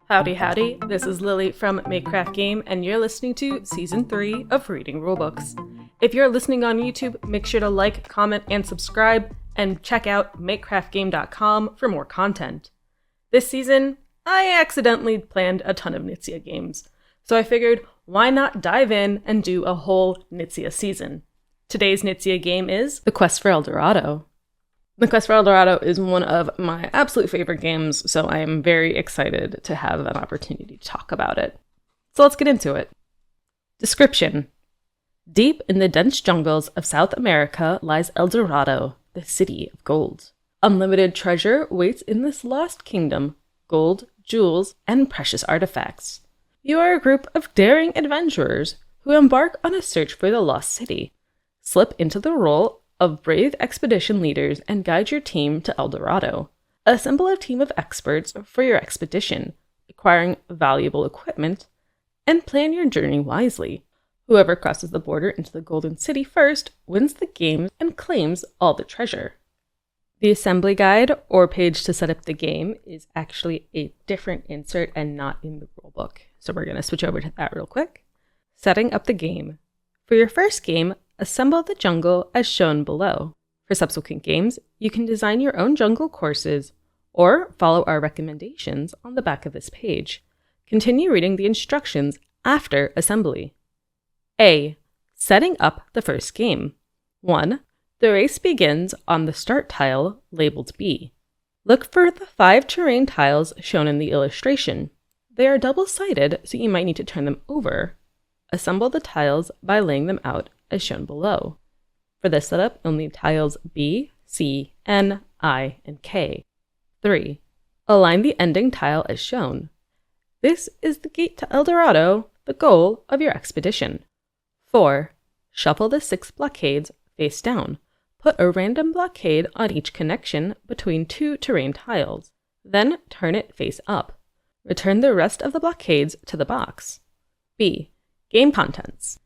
Howdy howdy, this is Lily from Makecraft Game, and you're listening to Season 3 of Reading Rulebooks. If you're listening on YouTube, make sure to like, comment, and subscribe, and check out makecraftgame.com for more content. This season, I accidentally planned a ton of Knizia games, so I figured why not dive in and do a whole Knizia season. Today's Knizia game is The Quest for El Dorado. The Quest for El Dorado is one of my absolute favorite games, so I am very excited to have an opportunity to talk about it. So let's get into it. Description. Deep in the dense jungles of South America lies El Dorado, the city of gold. Unlimited treasure waits in this lost kingdom: gold, jewels, and precious artifacts. You are a group of daring adventurers who embark on a search for the lost city. Slip into the role of brave expedition leaders and guide your team to El Dorado. Assemble a team of experts for your expedition, acquiring valuable equipment, and plan your journey wisely. Whoever crosses the border into the Golden City first wins the game and claims all the treasure. The assembly guide, or page to set up the game, is actually a different insert and not in the rulebook, so we're going to switch over to that real quick. Setting up the game. For your first game, assemble the jungle as shown below. For subsequent games, you can design your own jungle courses or follow our recommendations on the back of this page. Continue reading the instructions after assembly. A. Setting up the first game. 1. The race begins on the start tile labeled B. Look for the 5 terrain tiles shown in the illustration. They are double-sided, so you might need to turn them over. Assemble the tiles by laying them out as shown below. For this setup, you'll need tiles B, C, N, I, and K. 3. Align the ending tile as shown. This is the gate to El Dorado, the goal of your expedition. 4. Shuffle the 6 blockades face down. Put a random blockade on each connection between 2 terrain tiles. Then turn it face up. Return the rest of the blockades to the box. B. Game contents.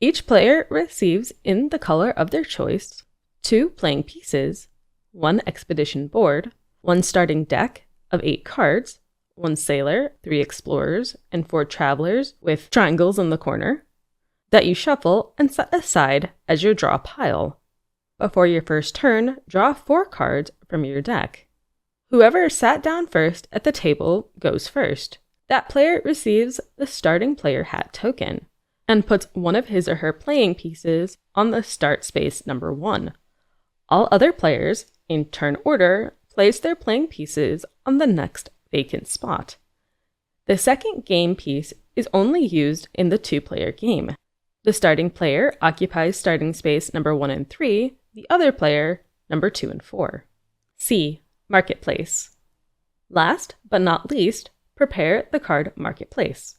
Each player receives, in the color of their choice, 2 playing pieces, 1 expedition board, 1 starting deck of 8 cards, 1 sailor, 3 explorers, and 4 travelers with triangles in the corner, that you shuffle and set aside as your draw pile. Before your first turn, draw 4 cards from your deck. Whoever sat down first at the table goes first. That player receives the starting player hat token and puts one of his or her playing pieces on the start space number 1. All other players, in turn order, place their playing pieces on the next vacant spot. The second game piece is only used in the 2-player game. The starting player occupies starting space number 1 and 3, the other player number 2 and 4. C. Marketplace. Last but not least, prepare the card Marketplace.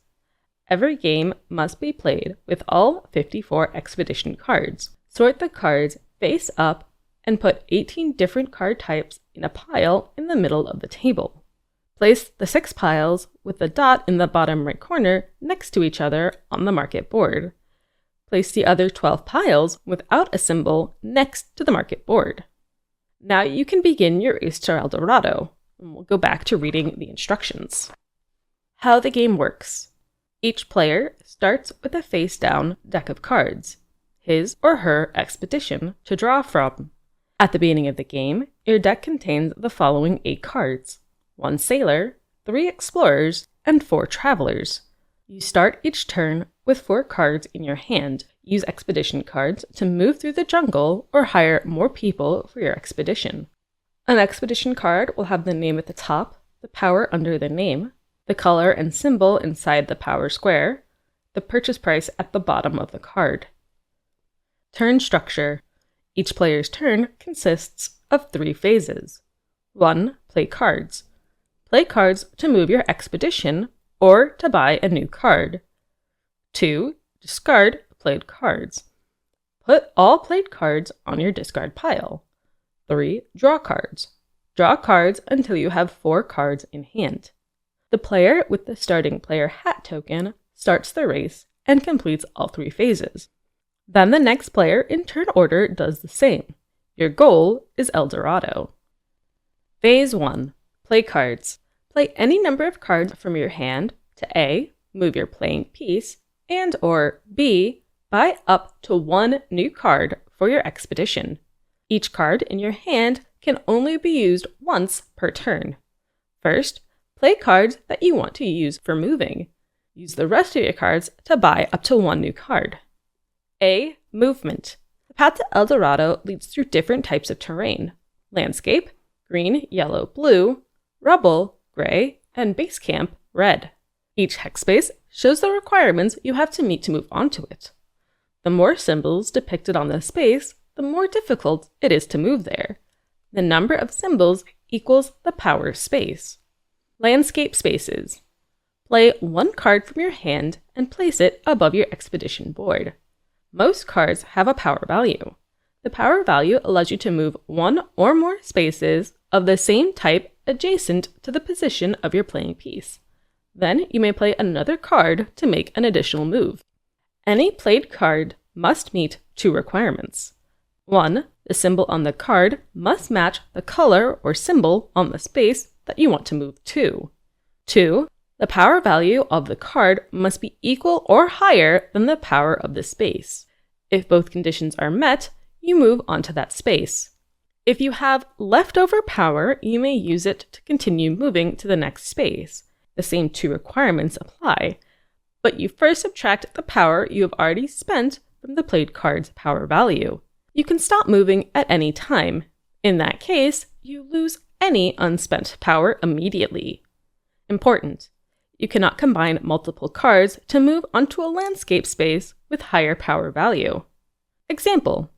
Every game must be played with all 54 expedition cards. Sort the cards face up and put 18 different card types in a pile in the middle of the table. Place the 6 piles with the dot in the bottom right corner next to each other on the market board. Place the other 12 piles without a symbol next to the market board. Now you can begin your race to El Dorado, and we'll go back to reading the instructions. How the game works. Each player starts with a face-down deck of cards, his or her expedition, to draw from. At the beginning of the game, your deck contains the following 8 cards: 1 sailor, 3 explorers, and 4 travelers. You start each turn with 4 cards in your hand. Use expedition cards to move through the jungle or hire more people for your expedition. An expedition card will have the name at the top, the power under the name, the color and symbol inside the power square, the purchase price at the bottom of the card. Turn structure. Each player's turn consists of 3 phases. 1. Play cards. Play cards to move your expedition or to buy a new card. 2. Discard played cards. Put all played cards on your discard pile. 3. Draw cards. Draw cards until you have 4 cards in hand. The player with the starting player hat token starts the race and completes all 3 phases. Then the next player in turn order does the same. Your goal is El Dorado. Phase 1. Play cards. Play any number of cards from your hand to A. Move your playing piece, and or B. Buy up to one new card for your expedition. Each card in your hand can only be used once per turn. First, play cards that you want to use for moving. Use the rest of your cards to buy up to one new card. A. Movement. The path to El Dorado leads through different types of terrain: landscape, green, yellow, blue, rubble, gray, and base camp, red. Each hex space shows the requirements you have to meet to move onto it. The more symbols depicted on the space, the more difficult it is to move there. The number of symbols equals the power space. Landscape spaces. Play one card from your hand and place it above your expedition board. Most cards have a power value. The power value allows you to move one or more spaces of the same type adjacent to the position of your playing piece. Then you may play another card to make an additional move. Any played card must meet two requirements. 1. The symbol on the card must match the color or symbol on the space that you want to move to. 2. The power value of the card must be equal or higher than the power of the space. If both conditions are met, you move onto that space. If you have leftover power, you may use it to continue moving to the next space. The same two requirements apply, but you first subtract the power you have already spent from the played card's power value. You can stop moving at any time. In that case, you lose any unspent power immediately. Important: you cannot combine multiple cards to move onto a landscape space with higher power value. Example: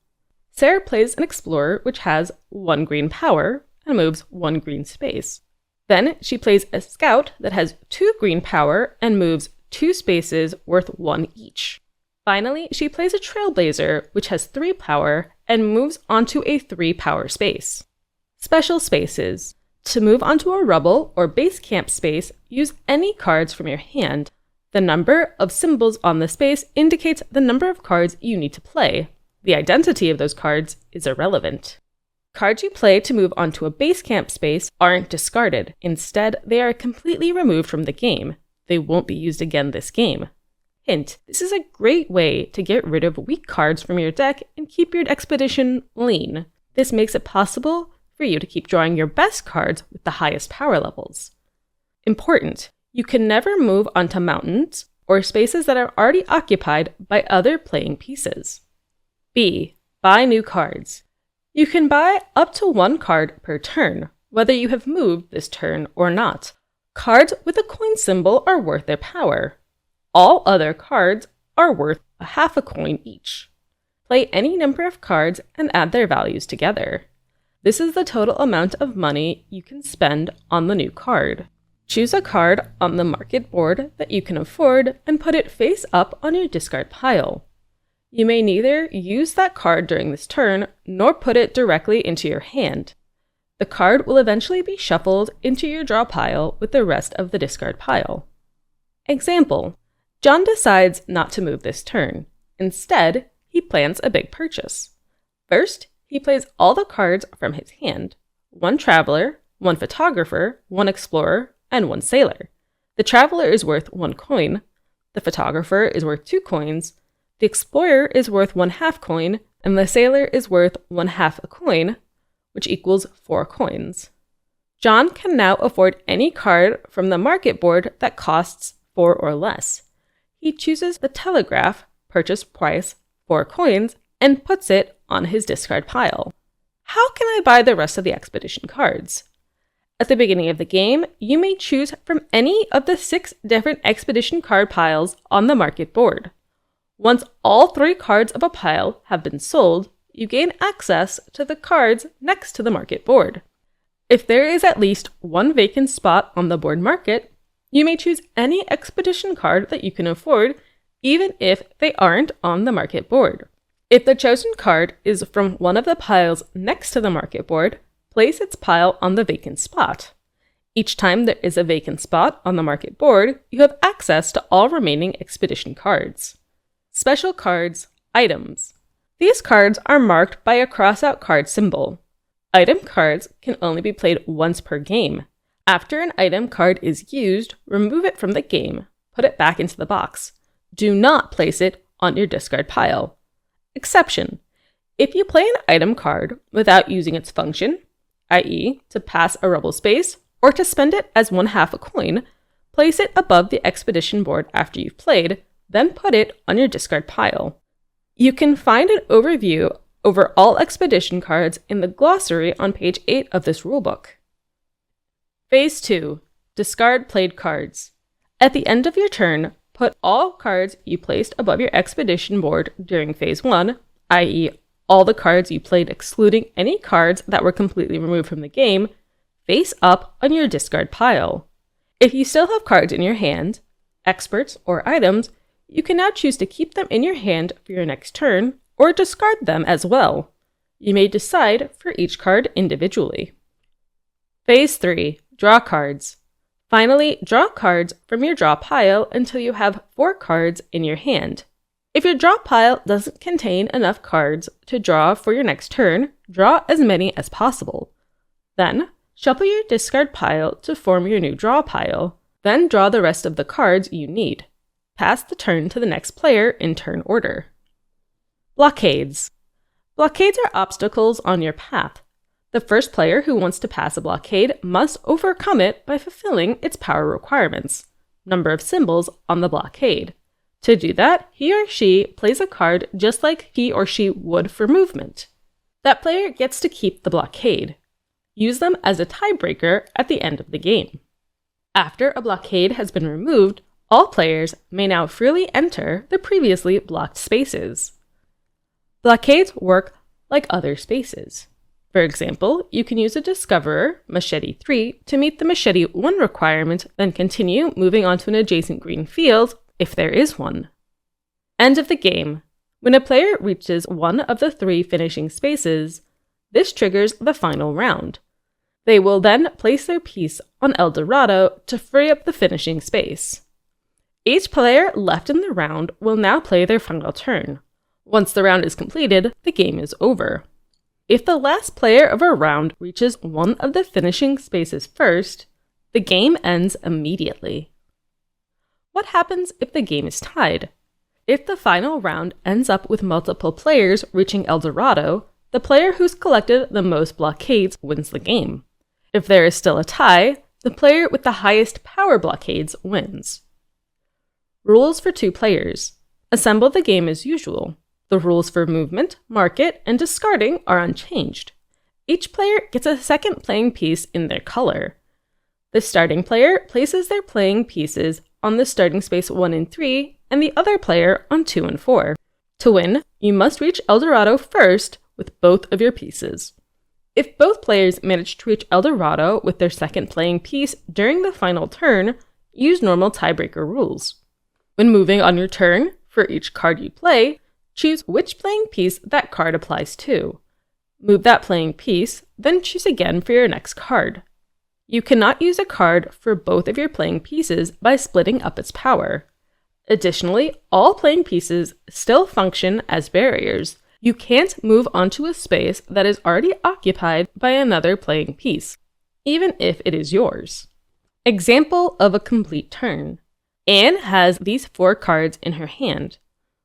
Sarah plays an explorer which has 1 green power and moves 1 green space. Then she plays a scout that has 2 green power and moves 2 spaces worth 1 each. Finally, she plays a trailblazer which has 3 power and moves onto a 3 power space. Special spaces. To move onto a rubble or base camp space, use any cards from your hand. The number of symbols on the space indicates the number of cards you need to play. The identity of those cards is irrelevant. Cards you play to move onto a base camp space aren't discarded. Instead, they are completely removed from the game. They won't be used again this game. Hint: this is a great way to get rid of weak cards from your deck and keep your expedition lean. This makes it possible for you to keep drawing your best cards with the highest power levels. Important: you can never move onto mountains or spaces that are already occupied by other playing pieces. B. Buy new cards. You can buy up to 1 card per turn, whether you have moved this turn or not. Cards with a coin symbol are worth their power. All other cards are worth a half a coin each. Play any number of cards and add their values together. This is the total amount of money you can spend on the new card. Choose a card on the market board that you can afford and put it face up on your discard pile. You may neither use that card during this turn nor put it directly into your hand. The card will eventually be shuffled into your draw pile with the rest of the discard pile. Example: John decides not to move this turn. Instead, he plans a big purchase. First, he plays all the cards from his hand: 1 traveler, 1 photographer, 1 explorer, and 1 sailor. The traveler is worth 1 coin, the photographer is worth 2 coins, the explorer is worth 1/2 coin, and the sailor is worth 1/2 a coin, which equals 4 coins. John can now afford any card from the market board that costs 4 or less. He chooses the telegraph, purchase price 4 coins, and puts it on his discard pile. How can I buy the rest of the expedition cards? At the beginning of the game, you may choose from any of the 6 different expedition card piles on the market board. Once all 3 cards of a pile have been sold, you gain access to the cards next to the market board. If there is at least 1 vacant spot on the board market, you may choose any expedition card that you can afford, even if they aren't on the market board. If the chosen card is from one of the piles next to the market board, place its pile on the vacant spot. Each time there is a vacant spot on the market board, you have access to all remaining expedition cards. Special cards, items. These cards are marked by a cross-out card symbol. Item cards can only be played once per game. After an item card is used, remove it from the game, put it back into the box. Do not place it on your discard pile. Exception: if you play an item card without using its function, i.e. to pass a rubble space, or to spend it as 1/2 a coin, place it above the expedition board after you've played, then put it on your discard pile. You can find an overview over all expedition cards in the glossary on page 8 of this rulebook. Phase 2. Discard played cards. At the end of your turn, put all cards you placed above your expedition board during Phase 1, i.e. all the cards you played excluding any cards that were completely removed from the game, face up on your discard pile. If you still have cards in your hand, experts, or items, you can now choose to keep them in your hand for your next turn, or discard them as well. You may decide for each card individually. Phase 3. Draw cards. Finally, draw cards from your draw pile until you have 4 cards in your hand. If your draw pile doesn't contain enough cards to draw for your next turn, draw as many as possible. Then, shuffle your discard pile to form your new draw pile. Then draw the rest of the cards you need. Pass the turn to the next player in turn order. Blockades. Blockades are obstacles on your path. The first player who wants to pass a blockade must overcome it by fulfilling its power requirements, number of symbols on the blockade. To do that, he or she plays a card just like he or she would for movement. That player gets to keep the blockade. Use them as a tiebreaker at the end of the game. After a blockade has been removed, all players may now freely enter the previously blocked spaces. Blockades work like other spaces. For example, you can use a Discoverer, Machete 3, to meet the Machete 1 requirement, then continue moving on to an adjacent green field, if there is one. End of the game. When a player reaches one of the 3 finishing spaces, this triggers the final round. They will then place their piece on El Dorado to free up the finishing space. Each player left in the round will now play their final turn. Once the round is completed, the game is over. If the last player of a round reaches one of the finishing spaces first, the game ends immediately. What happens if the game is tied? If the final round ends up with multiple players reaching El Dorado, the player who's collected the most blockades wins the game. If there is still a tie, the player with the highest power blockades wins. Rules for 2 players. Assemble the game as usual. The rules for movement, market, and discarding are unchanged. Each player gets a second playing piece in their color. The starting player places their playing pieces on the starting space 1 and 3, and the other player on 2 and 4. To win, you must reach El Dorado first with both of your pieces. If both players manage to reach El Dorado with their second playing piece during the final turn, use normal tiebreaker rules. When moving on your turn, for each card you play, choose which playing piece that card applies to. Move that playing piece, then choose again for your next card. You cannot use a card for both of your playing pieces by splitting up its power. Additionally, all playing pieces still function as barriers. You can't move onto a space that is already occupied by another playing piece, even if it is yours. Example of a complete turn. Anne has these 4 cards in her hand.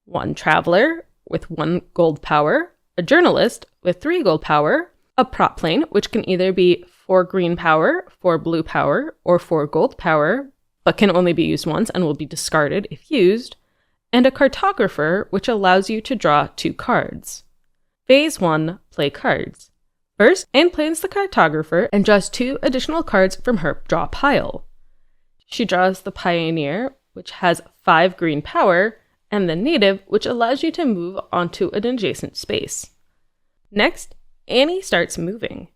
1 traveler with 1 gold power, a journalist with 3 gold power, a prop plane, which can either be 4 green power, 4 blue power, or 4 gold power, but can only be used once and will be discarded if used, and a cartographer, which allows you to draw 2 cards. Phase 1, play cards. First, Anne plays the cartographer and draws 2 additional cards from her draw pile. She draws the pioneer, which has 5 green power, and the native, which allows you to move onto an adjacent space. Next, Annie starts moving.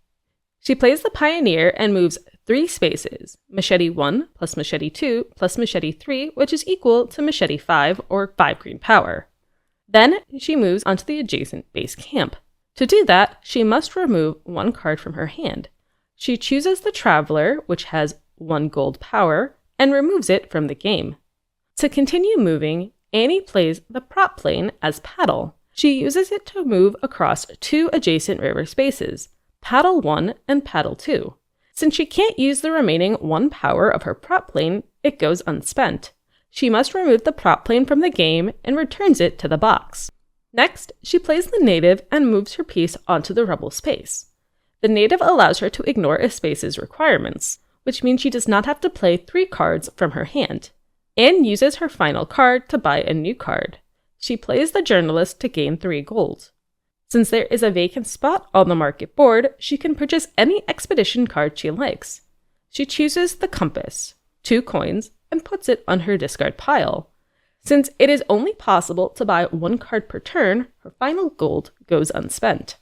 She plays the pioneer and moves 3 spaces, Machete 1 plus Machete 2 plus Machete 3, which is equal to Machete 5 or 5 green power. Then she moves onto the adjacent base camp. To do that, she must remove 1 card from her hand. She chooses the Traveler, which has 1 gold power, and removes it from the game. To continue moving, Annie plays the prop plane as paddle. She uses it to move across 2 adjacent river spaces, Paddle 1 and Paddle 2. Since she can't use the remaining 1 power of her prop plane, it goes unspent. She must remove the prop plane from the game and returns it to the box. Next, she plays the native and moves her piece onto the rebel space. The native allows her to ignore a space's requirements, which means she does not have to play 3 cards from her hand, and uses her final card to buy a new card. She plays the journalist to gain 3 gold. Since there is a vacant spot on the market board, she can purchase any expedition card she likes. She chooses the compass, 2 coins, and puts it on her discard pile. Since it is only possible to buy 1 card per turn, her final gold goes unspent.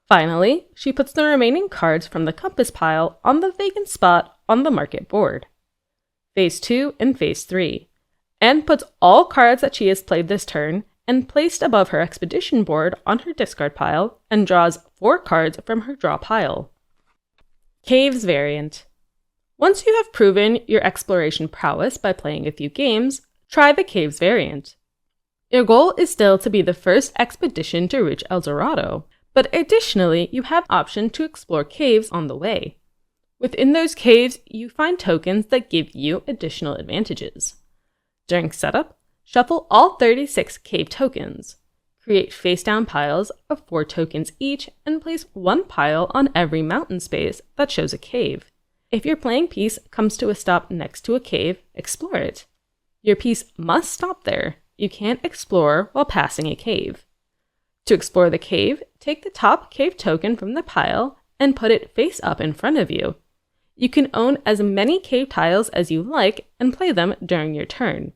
Finally, she puts the remaining cards from the compass pile on the vacant spot on the market board. Phase 2 and Phase 3, and puts all cards that she has played this turn and placed above her expedition board on her discard pile and draws 4 cards from her draw pile. Caves variant. Once you have proven your exploration prowess by playing a few games, try the Caves variant. Your goal is still to be the first expedition to reach El Dorado, but additionally, you have option to explore caves on the way. Within those caves, you find tokens that give you additional advantages. During setup, shuffle all 36 cave tokens. Create face-down piles of 4 tokens each and place 1 pile on every mountain space that shows a cave. If your playing piece comes to a stop next to a cave, explore it. Your piece must stop there. You can't explore while passing a cave. To explore the cave, take the top cave token from the pile and put it face up in front of you. You can own as many cave tiles as you like and play them during your turn.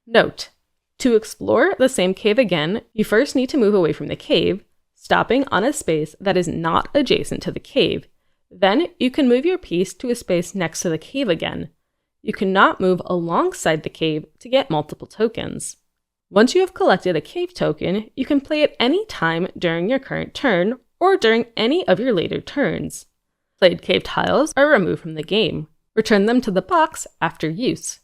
Note: to explore the same cave again, you first need to move away from the cave, stopping on a space that is not adjacent to the cave. Then you can move your piece to a space next to the cave again. You cannot move alongside the cave to get multiple tokens. Once you have collected a cave token, you can play it any time during your current turn or during any of your later turns. Played cave tiles are removed from the game. Return them to the box after use.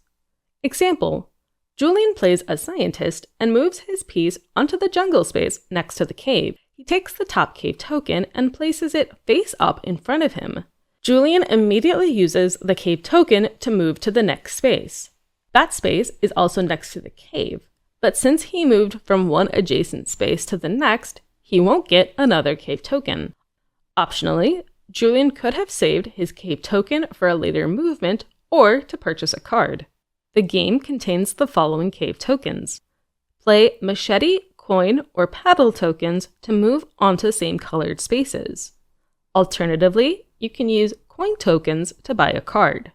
Example: Julian plays a scientist and moves his piece onto the jungle space next to the cave. He takes the top cave token and places it face up in front of him. Julian immediately uses the cave token to move to the next space. That space is also next to the cave, but since he moved from one adjacent space to the next, he won't get another cave token. Optionally, Julian could have saved his cave token for a later movement or to purchase a card. The game contains the following cave tokens. Play machete, coin, or paddle tokens to move onto same colored spaces. Alternatively, you can use coin tokens to buy a card.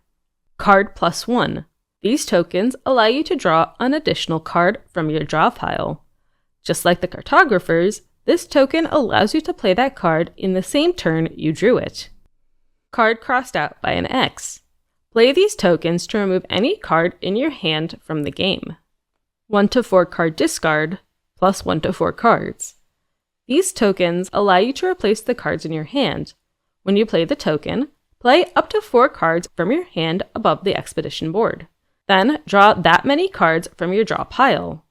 Card plus 1. These tokens allow you to draw an additional card from your draw pile. Just like the cartographers, this token allows you to play that card in the same turn you drew it. Card crossed out by an X. Play these tokens to remove any card in your hand from the game. 1 to 4 card discard, plus 1 to 4 cards. These tokens allow you to replace the cards in your hand. When you play the token, play up to 4 cards from your hand above the expedition board. Then draw that many cards from your draw pile.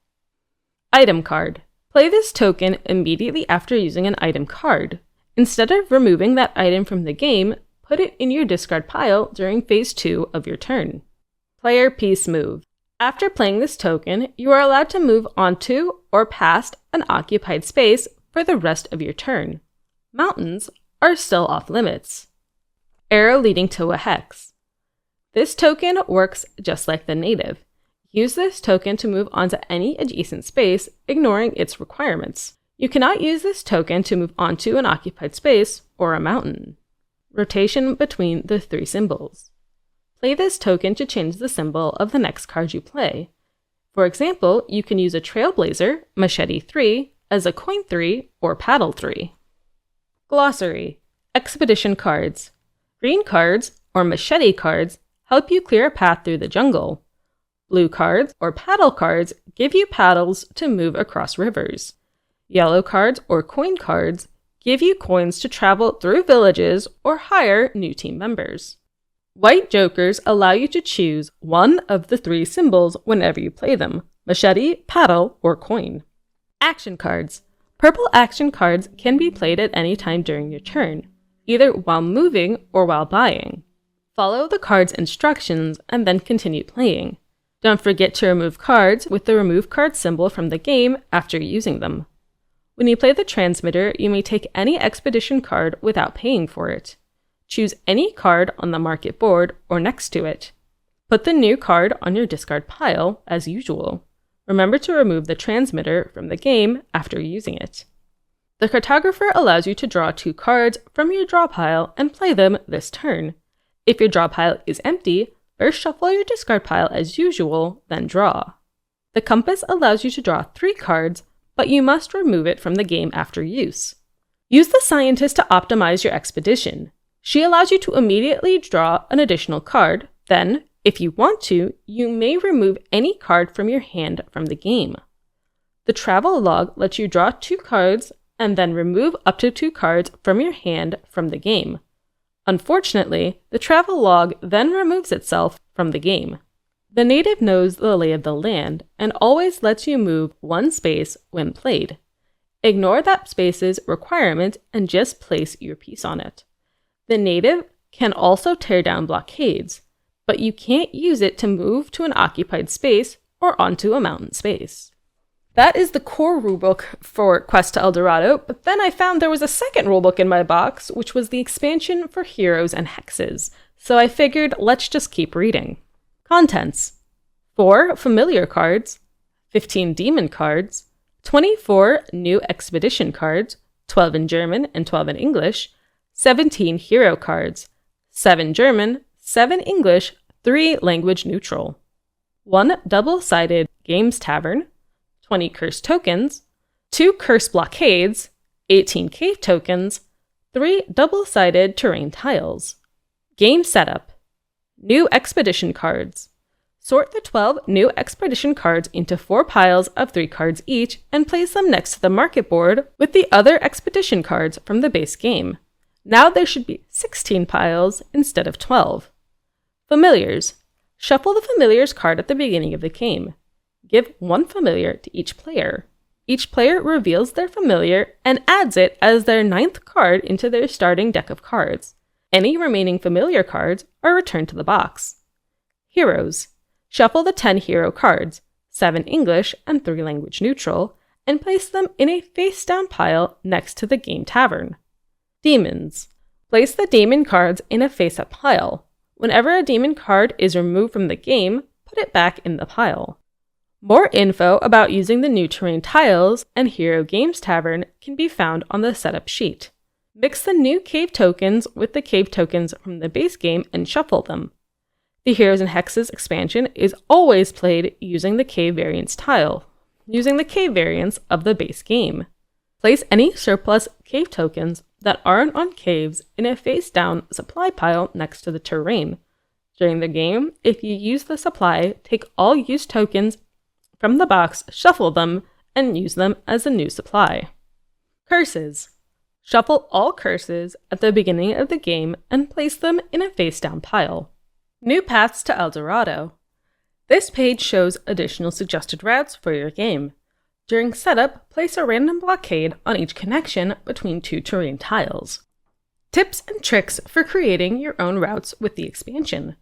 Item card. Play this token immediately after using an item card. Instead of removing that item from the game, put it in your discard pile during Phase 2 of your turn. Player piece move. After playing this token, you are allowed to move onto or past an occupied space for the rest of your turn. Mountains are still off limits. Arrow leading to a hex. This token works just like the native. Use this token to move onto any adjacent space, ignoring its requirements. You cannot use this token to move onto an occupied space or a mountain. Rotation between the 3 symbols. Play this token to change the symbol of the next card you play. For example, you can use a Trailblazer, Machete 3, as a Coin 3 or Paddle 3. Glossary. Expedition cards. Green cards, or Machete cards, help you clear a path through the jungle. Blue cards, or Paddle cards, give you paddles to move across rivers. Yellow cards, or Coin cards, give you coins to travel through villages or hire new team members. White jokers allow you to choose one of the 3 symbols whenever you play them: machete, paddle, or coin. Action cards. Purple action cards can be played at any time during your turn, either while moving or while buying. Follow the card's instructions and then continue playing. Don't forget to remove cards with the remove card symbol from the game after using them. When you play the transmitter, you may take any expedition card without paying for it. Choose any card on the market board or next to it. Put the new card on your discard pile, as usual. Remember to remove the transmitter from the game after using it. The cartographer allows you to draw 2 cards from your draw pile and play them this turn. If your draw pile is empty, first shuffle your discard pile as usual, then draw. The compass allows you to draw 3 cards, but you must remove it from the game after use. Use the scientist to optimize your expedition. She allows you to immediately draw an additional card, then, if you want to, you may remove any card from your hand from the game. The travel log lets you draw 2 cards and then remove up to 2 cards from your hand from the game. Unfortunately, the travel log then removes itself from the game. The native knows the lay of the land and always lets you move 1 space when played. Ignore that space's requirement and just place your piece on it. The native can also tear down blockades, but you can't use it to move to an occupied space or onto a mountain space. That is the core rulebook for Quest to El Dorado, but then I found there was a second rulebook in my box, which was the expansion for Heroes and Hexes, so I figured let's just keep reading. Contents: 4 familiar cards, 15 demon cards, 24 new expedition cards, 12 in German and 12 in English, 17 hero cards, 7 German, 7 English, 3 language neutral, 1 double-sided games tavern, 20 curse tokens, 2 curse blockades, 18 cave tokens, 3 double-sided terrain tiles. Game setup: new expedition cards. Sort the 12 new expedition cards into 4 piles of 3 cards each and place them next to the market board with the other expedition cards from the base game. Now there should be 16 piles instead of 12. Familiars. Shuffle the familiars card at the beginning of the game. Give 1 familiar to each player. Each player reveals their familiar and adds it as their 9th card into their starting deck of cards. Any remaining familiar cards are returned to the box. Heroes. Shuffle the 10 hero cards, 7 English and 3 language neutral, and place them in a face-down pile next to the game tavern. Demons. Place the demon cards in a face-up pile. Whenever a demon card is removed from the game, put it back in the pile. More info about using the new terrain tiles and Hero Games Tavern can be found on the setup sheet. Mix the new cave tokens with the cave tokens from the base game and shuffle them. The Heroes and Hexes expansion is always played using the cave variants tile, using the cave variants of the base game. Place any surplus cave tokens that aren't on caves in a face-down supply pile next to the terrain. During the game, if you use the supply, take all used tokens from the box, shuffle them, and use them as a new supply. Curses. Shuffle all curses at the beginning of the game and place them in a face-down pile. New paths to El Dorado. This page shows additional suggested routes for your game. During setup, place a random blockade on each connection between 2 terrain tiles. Tips and tricks for creating your own routes with the expansion.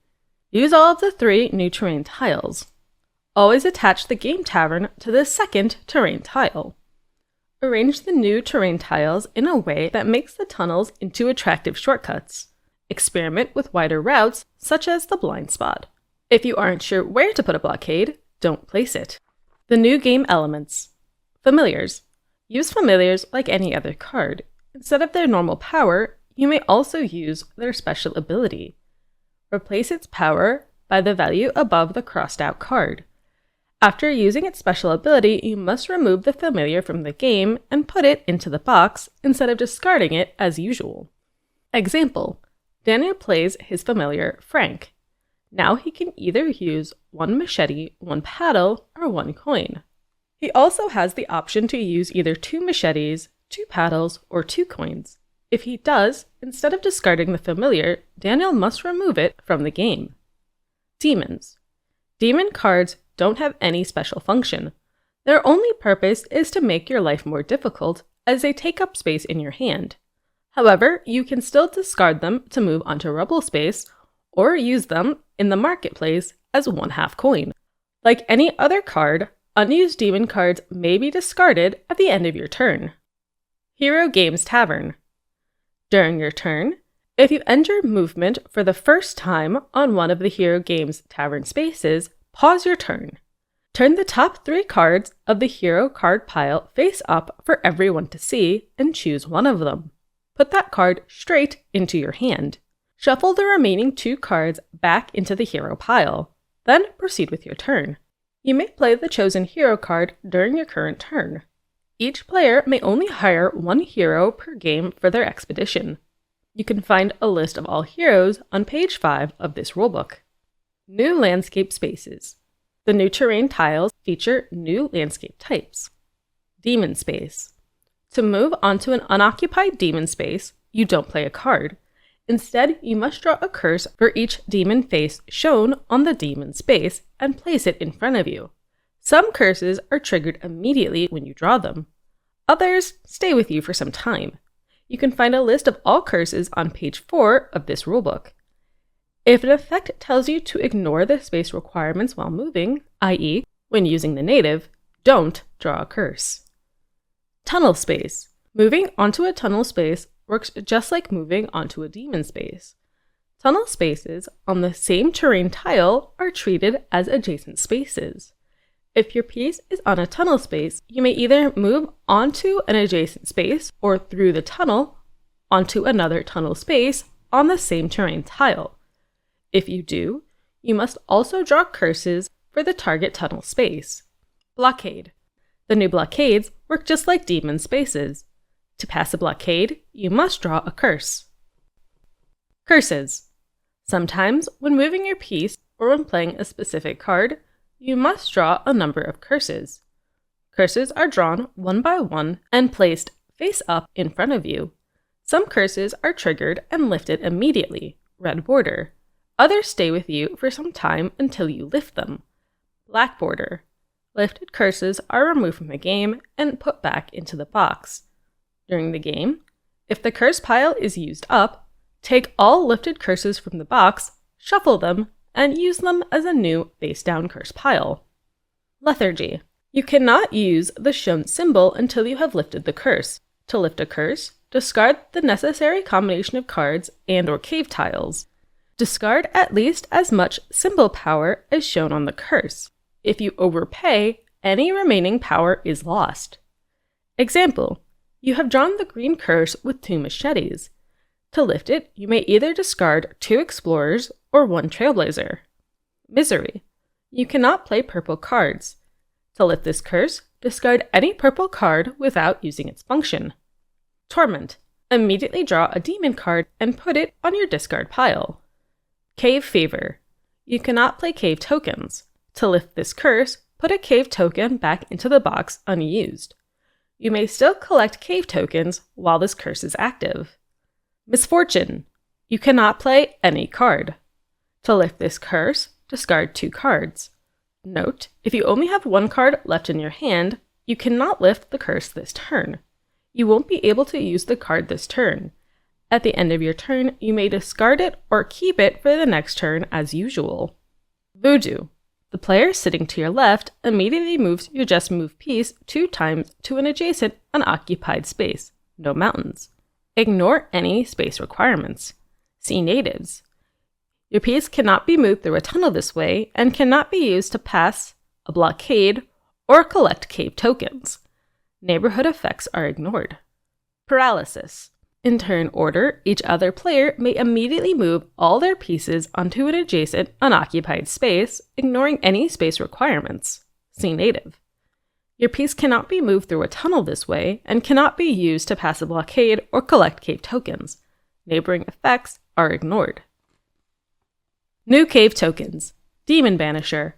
Use all of the 3 new terrain tiles. Always attach the game tavern to the 2nd terrain tile. Arrange the new terrain tiles in a way that makes the tunnels into attractive shortcuts. Experiment with wider routes, such as the blind spot. If you aren't sure where to put a blockade, don't place it. The new game elements. Familiars. Use familiars like any other card. Instead of their normal power, you may also use their special ability. Replace its power by the value above the crossed out card. After using its special ability, you must remove the familiar from the game and put it into the box instead of discarding it as usual. Example: Daniel plays his familiar Frank. Now he can either use 1 machete, 1 paddle, or 1 coin. He also has the option to use either 2 machetes, 2 paddles, or 2 coins. If he does, instead of discarding the familiar, Daniel must remove it from the game. Demons. Demon cards don't have any special function. Their only purpose is to make your life more difficult, as they take up space in your hand. However, you can still discard them to move onto rubble space, or use them in the marketplace as 1/2 coin. Like any other card, unused demon cards may be discarded at the end of your turn. Hero Games Tavern. During your turn, if you enter movement for the first time on one of the Hero Games Tavern spaces, pause your turn. Turn the top 3 cards of the hero card pile face up for everyone to see and choose one of them. Put that card straight into your hand. Shuffle the remaining 2 cards back into the hero pile. Then proceed with your turn. You may play the chosen hero card during your current turn. Each player may only hire 1 hero per game for their expedition. You can find a list of all heroes on page 5 of this rulebook. New landscape spaces. The new terrain tiles feature new landscape types. Demon space. To move onto an unoccupied demon space, you don't play a card. Instead, you must draw a curse for each demon face shown on the demon space and place it in front of you. Some curses are triggered immediately when you draw them. Others stay with you for some time. You can find a list of all curses on page 4 of this rulebook. If an effect tells you to ignore the space requirements while moving, i.e., when using the native, don't draw a curse. Tunnel space. Moving onto a tunnel space works just like moving onto a demon space. Tunnel spaces on the same terrain tile are treated as adjacent spaces. If your piece is on a tunnel space, you may either move onto an adjacent space or through the tunnel onto another tunnel space on the same terrain tile. If you do, you must also draw curses for the target tunnel space. Blockade. The new blockades work just like demon spaces. To pass a blockade, you must draw a curse. Curses. Sometimes, when moving your piece or when playing a specific card, you must draw a number of curses. Curses are drawn one by one and placed face up in front of you. Some curses are triggered and lifted immediately, red border. Others stay with you for some time until you lift them, black border. Lifted curses are removed from the game and put back into the box. During the game, if the curse pile is used up, take all lifted curses from the box, shuffle them, and use them as a new face-down curse pile. Lethargy. You cannot use the shown symbol until you have lifted the curse. To lift a curse, discard the necessary combination of cards and/or cave tiles. Discard at least as much symbol power as shown on the curse. If you overpay, any remaining power is lost. Example: you have drawn the green curse with 2 machetes. To lift it, you may either discard 2 explorers or 1 trailblazer. Misery. You cannot play purple cards. To lift this curse, discard any purple card without using its function. Torment. Immediately draw a demon card and put it on your discard pile. Cave Favor. You cannot play cave tokens. To lift this curse, put a cave token back into the box unused. You may still collect cave tokens while this curse is active. Misfortune. You cannot play any card. To lift this curse, discard 2 cards. Note, if you only have 1 card left in your hand, you cannot lift the curse this turn. You won't be able to use the card this turn. At the end of your turn, you may discard it or keep it for the next turn as usual. Voodoo. The player sitting to your left immediately moves your Just Move piece 2 times to an adjacent unoccupied space. No mountains. Ignore any space requirements. See natives. Your piece cannot be moved through a tunnel this way and cannot be used to pass a blockade or collect cave tokens. Neighborhood effects are ignored. Paralysis. In turn order, each other player may immediately move all their pieces onto an adjacent unoccupied space, ignoring any space requirements. See native. Your piece cannot be moved through a tunnel this way and cannot be used to pass a blockade or collect cave tokens. Neighboring effects are ignored. New cave tokens. Demon Banisher.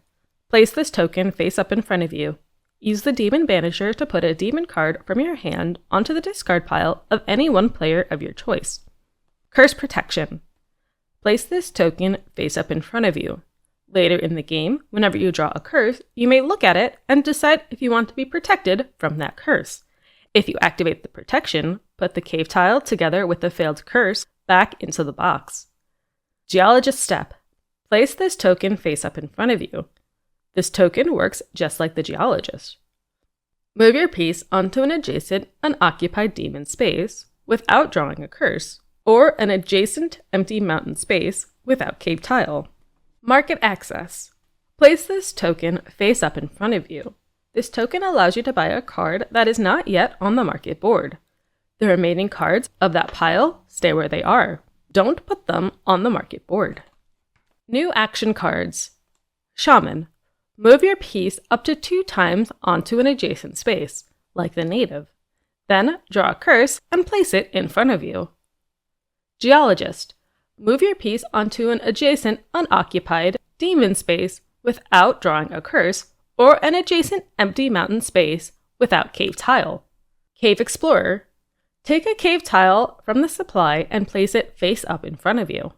Place this token face up in front of you. Use the Demon Banisher to put a demon card from your hand onto the discard pile of any one player of your choice. Curse Protection. Place this token face up in front of you. Later in the game, whenever you draw a curse, you may look at it and decide if you want to be protected from that curse. If you activate the protection, put the cave tile together with the failed curse back into the box. Geologist step. Place this token face up in front of you. This token works just like the Geologist. Move your piece onto an adjacent unoccupied demon space without drawing a curse, or an adjacent empty mountain space without cave tile. Market access. Place this token face up in front of you. This token allows you to buy a card that is not yet on the market board. The remaining cards of that pile stay where they are. Don't put them on the market board. New action cards. Shaman. Move your piece up to 2 times onto an adjacent space, like the native. Then draw a curse and place it in front of you. Geologist. Move your piece onto an adjacent unoccupied demon space without drawing a curse, or an adjacent empty mountain space without cave tile. Cave Explorer. Take a cave tile from the supply and place it face up in front of you.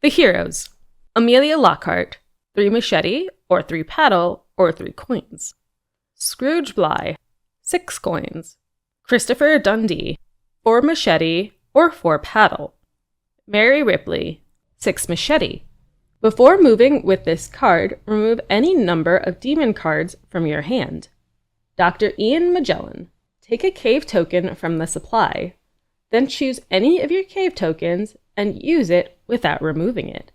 The Heroes. Amelia Lockhart. 3 machete, or 3 paddle, or 3 coins. Scrooge Bly. 6 coins. Christopher Dundee. 4 machete, or 4 paddle. Mary Ripley. 6 machete. Before moving with this card, remove any number of demon cards from your hand. Dr. Ian Magellan. Take a cave token from the supply. Then choose any of your cave tokens and use it without removing it.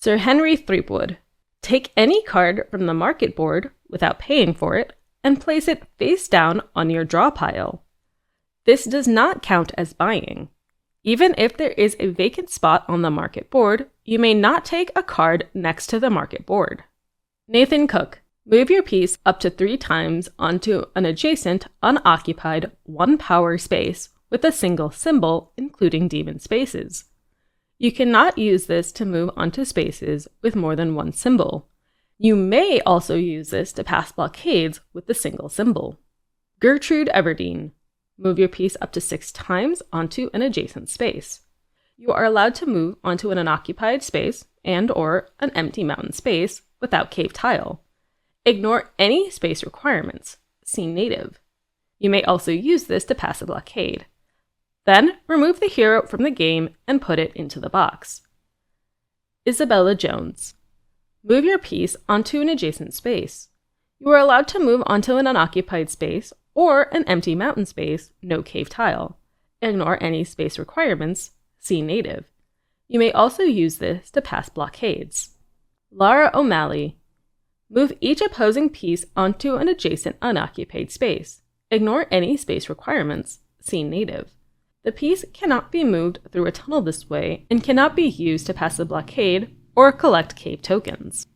Sir Henry Threepwood. Take any card from the market board without paying for it and place it face down on your draw pile. This does not count as buying. Even if there is a vacant spot on the market board, you may not take a card next to the market board. Nathan Cook. Move your piece up to 3 times onto an adjacent, unoccupied 1 power space with a single symbol, including demon spaces. You cannot use this to move onto spaces with more than 1 symbol. You may also use this to pass blockades with the single symbol. Gertrude Everdeen. Move your piece up to 6 times onto an adjacent space. You are allowed to move onto an unoccupied space and/or an empty mountain space without cave tile. Ignore any space requirements. See native. You may also use this to pass a blockade. Then remove the hero from the game and put it into the box. Isabella Jones. Move your piece onto an adjacent space. You are allowed to move onto an unoccupied space or an empty mountain space, no cave tile. Ignore any space requirements. See native. You may also use this to pass blockades. Lara O'Malley. Move each opposing piece onto an adjacent unoccupied space. Ignore any space requirements. See native. The piece cannot be moved through a tunnel this way and cannot be used to pass a blockade or collect cave tokens.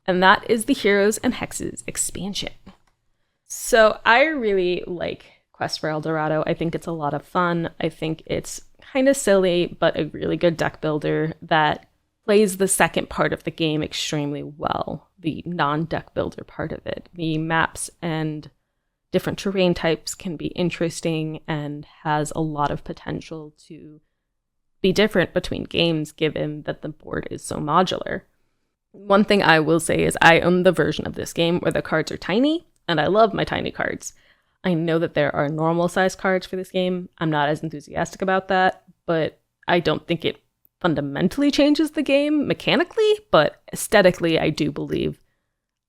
And that is the Heroes and Hexes expansion. So I really like Quest for El Dorado. I think it's a lot of fun. I think it's kind of silly, but a really good deck builder that plays the second part of the game extremely well, the non-deck builder part of it. The maps and different terrain types can be interesting and has a lot of potential to be different between games given that the board is so modular. One thing I will say is I own the version of this game where the cards are tiny, and I love my tiny cards. I know that there are normal size cards for this game. I'm not as enthusiastic about that, but I don't think it fundamentally changes the game mechanically, but aesthetically I do believe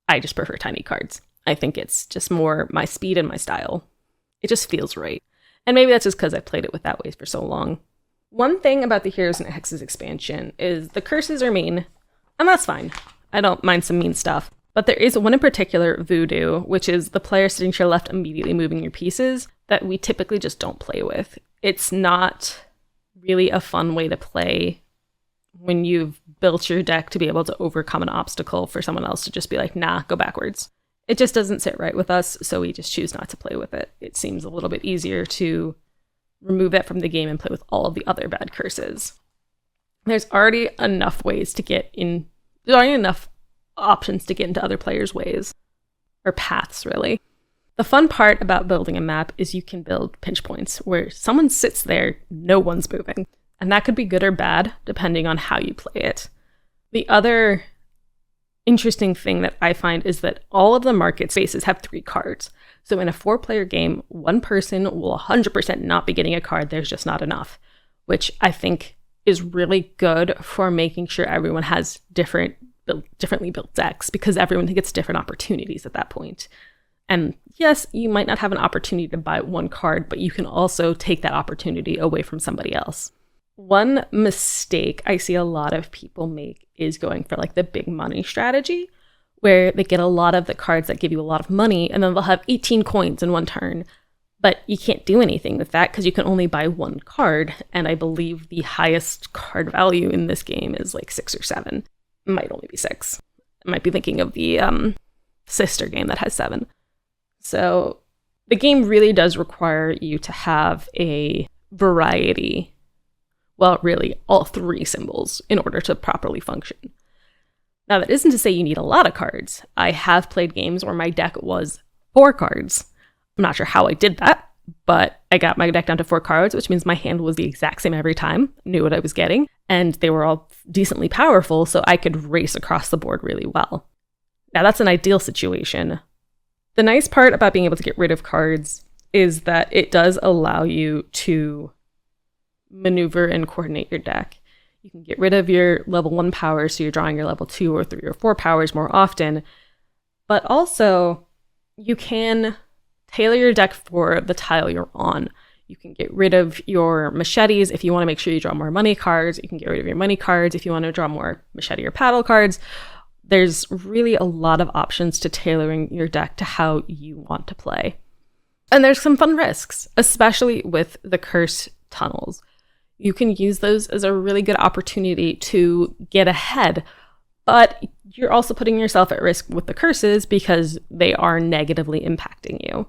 I just prefer tiny cards. I think it's just more my speed and my style. It just feels right. And maybe that's just because I've played it with that ways for so long. One thing about the Heroes and Hexes expansion is the curses are mean, and that's fine. I don't mind some mean stuff. But there is one in particular, Voodoo, which is the player sitting to your left immediately moving your pieces, that we typically just don't play with. It's not really a fun way to play when you've built your deck to be able to overcome an obstacle for someone else to just be like, nah, go backwards. It just doesn't sit right with us, so we just choose not to play with it. It seems a little bit easier to remove that from the game and play with all of the other bad curses. There's already enough ways to get in. There's already enough options to get into other players' ways. Or paths, really. The fun part about building a map is you can build pinch points, where someone sits there, no one's moving. And that could be good or bad, depending on how you play it. The other interesting thing that I find is that all of the market spaces have 3 cards. So in a 4-player game, one person will 100% not be getting a card. There's just not enough, which I think is really good for making sure everyone has differently built decks, because everyone gets different opportunities at that point. And yes, you might not have an opportunity to buy one card, but you can also take that opportunity away from somebody else. One mistake I see a lot of people make is going for like the big money strategy, where they get a lot of the cards that give you a lot of money, and then they'll have 18 coins in one turn. But you can't do anything with that because you can only buy one card, and I believe the highest card value in this game is like 6 or 7. It might only be 6. I might be thinking of the sister game that has 7. So the game really does require you to have a variety, well, really all 3 symbols in order to properly function. Now, that isn't to say you need a lot of cards. I have played games where my deck was 4 cards. I'm not sure how I did that, but I got my deck down to 4 cards, which means my hand was the exact same every time, knew what I was getting, and they were all decently powerful, so I could race across the board really well. Now, that's an ideal situation. The nice part about being able to get rid of cards is that it does allow you to maneuver and coordinate your deck. You can get rid of your level 1 powers, so you're drawing your level 2 or 3 or 4 powers more often, but also you can tailor your deck for the tile you're on. You can get rid of your machetes if you want to make sure you draw more money cards. You can get rid of your money cards if you want to draw more machete or paddle cards. There's really a lot of options to tailoring your deck to how you want to play. And there's some fun risks, especially with the curse tunnels. You can use those as a really good opportunity to get ahead, but you're also putting yourself at risk with the curses because they are negatively impacting you.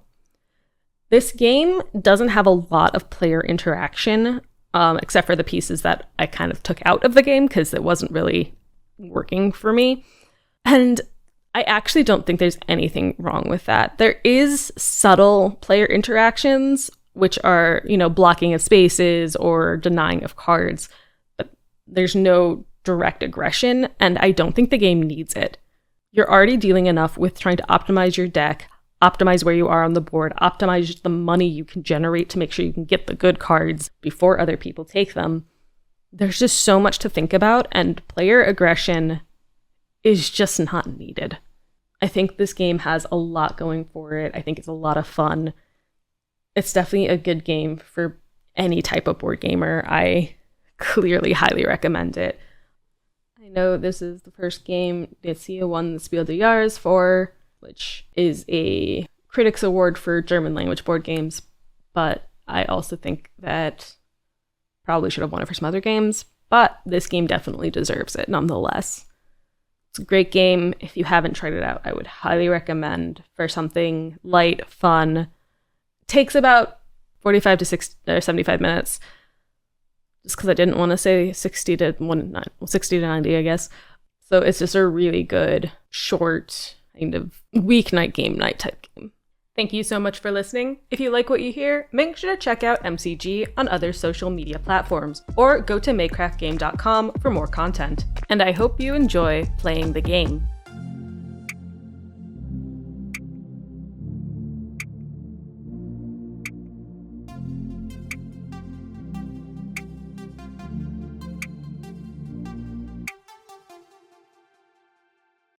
This game doesn't have a lot of player interaction, except for the pieces that I kind of took out of the game because it wasn't really working for me. And I actually don't think there's anything wrong with that. There is subtle player interactions, which are, blocking of spaces or denying of cards, but there's no direct aggression, and I don't think the game needs it. You're already dealing enough with trying to optimize your deck, optimize where you are on the board, optimize the money you can generate to make sure you can get the good cards before other people take them. There's just so much to think about, and player aggression is just not needed. I think this game has a lot going for it. I think it's a lot of fun. It's definitely a good game for any type of board gamer. I clearly highly recommend it. I know this is the first game Knizia won the Spiel des Jahres for, which is a critics award for German language board games, but I also think that probably should have won it for some other games, but this game definitely deserves it nonetheless. It's a great game. If you haven't tried it out, I would highly recommend for something light, fun. It takes about 45 to 60 or 75 minutes, just because I didn't want to say 60 to 90, I guess. So it's just a really good, short, kind of weeknight game night type game. Thank you so much for listening. If you like what you hear, make sure to check out MCG on other social media platforms, or go to makecraftgame.com for more content. And I hope you enjoy playing the game.